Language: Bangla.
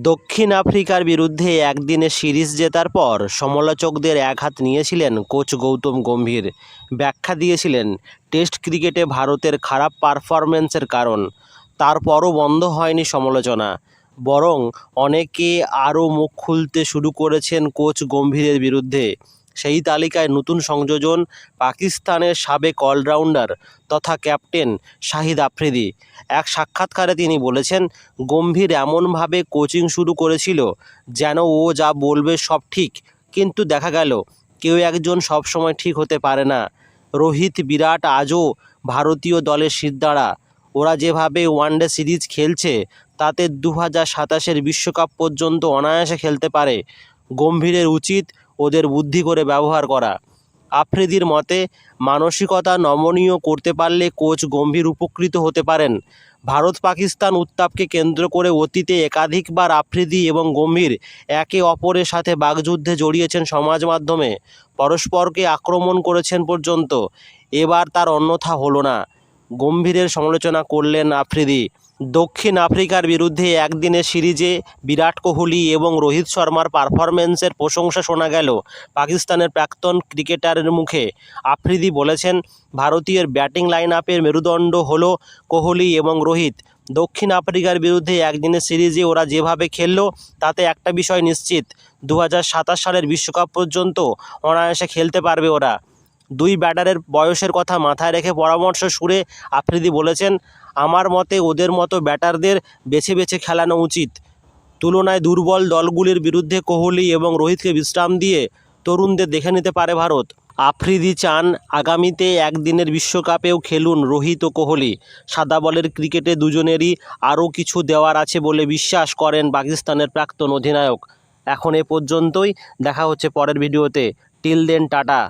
দক্ষিণ আফ্রিকার বিরুদ্ধে একদিনের সিরিজ জেতার পর সমালোচকদের একহাত নিয়েছিলেন কোচ গৌতম গম্ভীর। ব্যাখ্যা দিয়েছিলেন টেস্ট ক্রিকেটে ভারতের খারাপ পারফরম্যান্সের কারণ। তারপরও বন্ধ হয়নি সমালোচনা, বরং অনেকে আরও মুখ খুলতে শুরু করেছেন কোচ গম্ভীরের বিরুদ্ধে। সেই তালিকায় নতুন সংযোজন পাকিস্তানের সাবেক অলরাউন্ডার তথা ক্যাপ্টেন শাহিদ আফ্রিদি। এক সাক্ষাৎকারে তিনি বলেছেন, গম্ভীর এমনভাবে কোচিং শুরু করেছিল যেন ও যা বলবে সব ঠিক, কিন্তু দেখা গেল কেউ একজন সবসময় ঠিক হতে পারে না। রোহিত, বিরাট আজও ভারতীয় দলের শিরদাঁড়া। ওরা যেভাবে ওয়ানডে সিরিজ খেলছে তাতে 2027-এর বিশ্বকাপ পর্যন্ত অনায়াসে খেলতে পারে। গম্ভীরের উচিত ওদের বুদ্ধি করে ব্যবহার করা। আফ্রিদির মতে, মানসিকতা নমনীয় করতে পারলে কোচ গম্ভীর উপকৃত হতে পারেন। ভারত পাকিস্তান উত্তাপকে কেন্দ্র করে অতীতে একাধিকবার আফ্রিদি এবং গম্ভীর একে অপরের সাথে বাগযুদ্ধে জড়িয়েছেন সমাজ মাধ্যমে, পরস্পরকে আক্রমণ করেছেন পর্যন্ত। এবার তার অন্যথা হলো না। গম্ভীরের সমালোচনা করলেন আফ্রিদি। দক্ষিণ আফ্রিকার বিরুদ্ধে একদিনের সিরিজে বিরাট কোহলি এবং রোহিত শর্মার পারফরম্যান্সের প্রশংসা শোনা গেল পাকিস্তানের প্রাক্তন ক্রিকেটারের মুখে। আফ্রিদি বলেছেন, ভারতীয় ব্যাটিং লাইন আপের মেরুদণ্ড হলো কোহলি এবং রোহিত। দক্ষিণ আফ্রিকার বিরুদ্ধে একদিনের সিরিজে ওরা যেভাবে খেললো তাতে একটা বিষয় নিশ্চিত, 2027 সালের বিশ্বকাপ পর্যন্ত অনায়াসে খেলতে পারবে ওরা। দুই ব্যাটারের বয়সের কথা মাথায় রেখে পরামর্শ সুরে আফ্রিদি বলেছেন, আমার মতে ওদের মতো ব্যাটারদের বেছে বেছে খেলানো উচিত। তুলনায় দুর্বল দলগুলির বিরুদ্ধে কোহলি এবং রোহিতকে বিশ্রাম দিয়ে তরুণদের দেখে নিতে পারে ভারত। আফ্রিদি চান আগামীতে একদিনের বিশ্বকাপেও খেলুন রোহিত ও কোহলি। সাদা বলের ক্রিকেটে দুজনেরই আরও কিছু দেওয়ার আছে বলে বিশ্বাস করেন পাকিস্তানের প্রাক্তন অধিনায়ক। এখন এ পর্যন্তই, দেখা হচ্ছে পরের ভিডিওতে। Till then, tata.